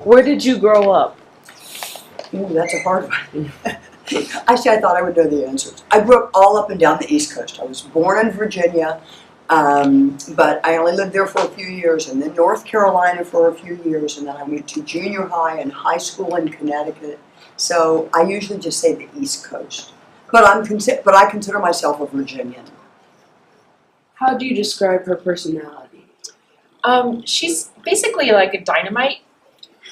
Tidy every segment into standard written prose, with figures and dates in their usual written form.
Where did you grow up? Ooh, that's a hard one. Actually, I thought I would know the answers. I grew up all up and down the East Coast. I was born in Virginia, but I only lived there for a few years, and then North Carolina for a few years, and then I went to junior high and high school in Connecticut. So I usually just say the East Coast, but I consider myself a Virginian. How do you describe her personality? She's basically like a dynamite.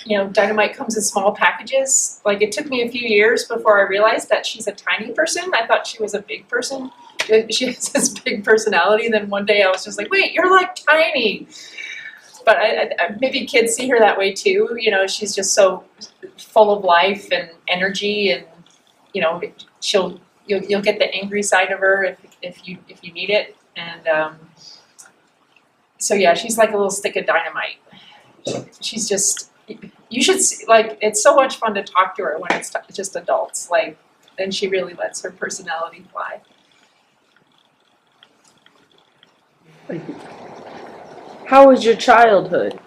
You know, dynamite comes in small packages. Like, it took me a few years before I realized that she's a tiny person. I thought she was a big person. She has this big personality. Then one day I was just like, wait, you're like tiny. But maybe kids see her that way too. You know, she's just so full of life and energy, and you know, you'll get the angry side of her if you need it. And so yeah, she's like a little stick of dynamite. She's just. You should see, like, it's so much fun to talk to her when it's just adults, like, and she really lets her personality fly. How was your childhood?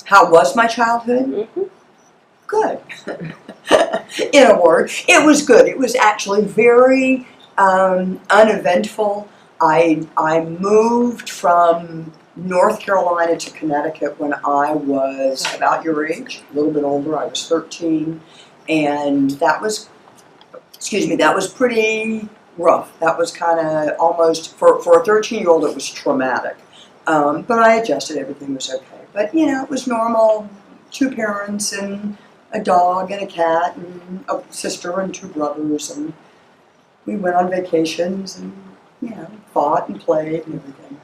How was my childhood? Mm-hmm. Good. In a word, it was good. It was actually very uneventful. I moved from North Carolina to Connecticut when I was about your age, a little bit older. I was 13, and that was pretty rough. That was kind of almost, for a 13-year-old, it was traumatic. But I adjusted, everything was okay. But, you know, it was normal, 2 parents and a dog and a cat and a sister and 2 brothers, and we went on vacations and, you know, fought and played and everything.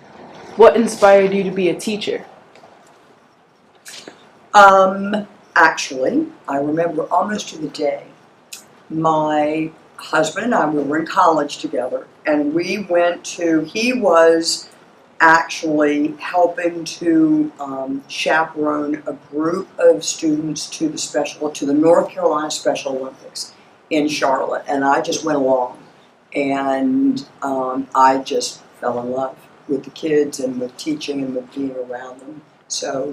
What inspired you to be a teacher? Actually, I remember almost to the day, my husband and I, we were in college together, and he was actually helping to chaperone a group of students to the North Carolina Special Olympics in Charlotte, and I just went along, and I just fell in love with the kids and with teaching and with being around them. So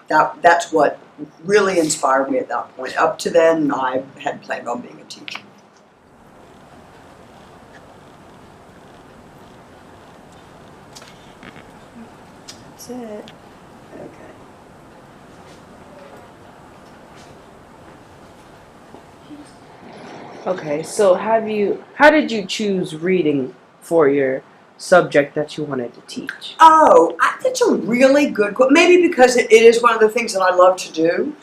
that's what really inspired me at that point. Up to then, I had planned on being a teacher. That's it. Okay. Okay, so how did you choose reading for your subject that you wanted to teach? Oh, that's a really good question. Maybe because it is one of the things that I love to do.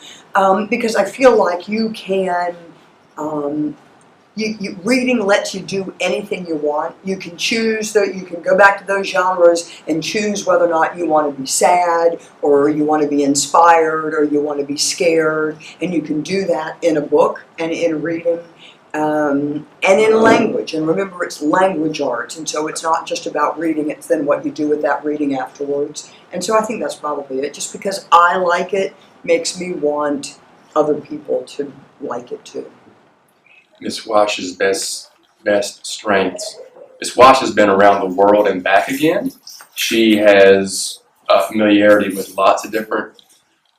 Because I feel like you can, reading lets you do anything you want. You can choose, you can go back to those genres and choose whether or not you want to be sad, or you want to be inspired, or you want to be scared. And you can do that in a book and in reading. And in language, and remember, it's language arts, and so it's not just about reading, it's then what you do with that reading afterwards. And so I think that's probably it. Just because I like it makes me want other people to like it too. Miss Wash's best strengths. Miss Wash has been around the world and back again. She has a familiarity with lots of different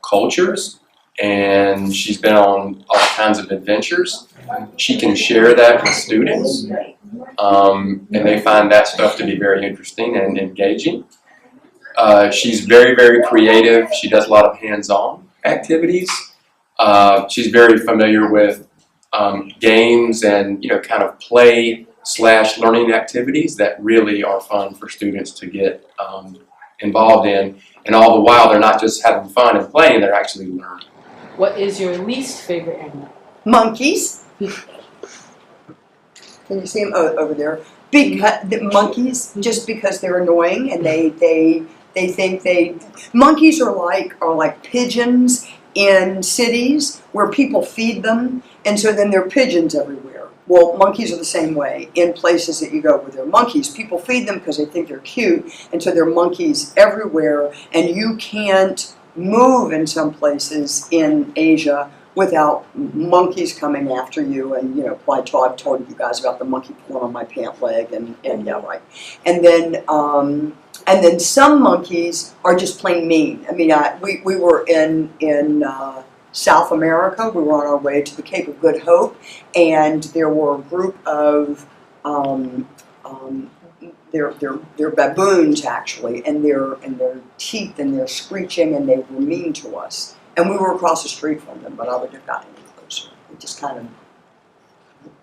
cultures, and she's been on all kinds of adventures. She can share that with students, and they find that stuff to be very interesting and engaging. She's very, very creative. She does a lot of hands-on activities. She's very familiar with games and, you know, kind of play/learning activities that really are fun for students to get involved in. And all the while, they're not just having fun and playing, they're actually learning. What is your least favorite animal? Monkeys. Can you see them over there? The monkeys, just because they're annoying, and they think monkeys are like pigeons in cities where people feed them, and so then there are pigeons everywhere. Well, monkeys are the same way in places that you go where there are monkeys. People feed them because they think they're cute, and so there are monkeys everywhere, and you can't move in some places in Asia without monkeys coming after you. And, you know, I've told you guys about the monkey pulling on my pant leg, and yeah, right. And then some monkeys are just plain mean. I mean, we were in South America. We were on our way to the Cape of Good Hope, and there were a group of they're baboons actually, and their teeth and they're screeching, and they were mean to us. And we were across the street from them, but I wouldn't have gotten any closer. It just kind of,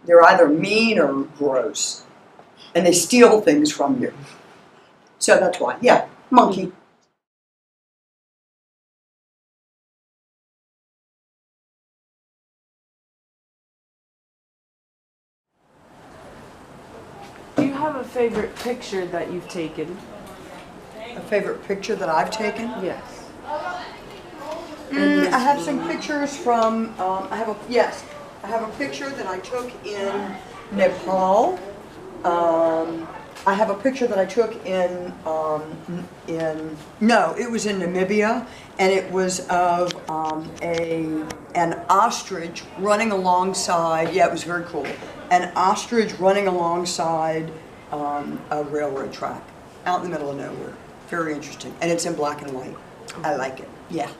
they're either mean or gross, and they steal things from you. So that's why, yeah, monkey. Do you have a favorite picture that you've taken? A favorite picture that I've taken? Yes. I have some pictures from, I have a picture that I took in Nepal. I have a picture that I took it was in Namibia, and it was of an ostrich running alongside, it was very cool, an ostrich running alongside a railroad track out in the middle of nowhere. Very interesting, and it's in black and white. I like it, yeah.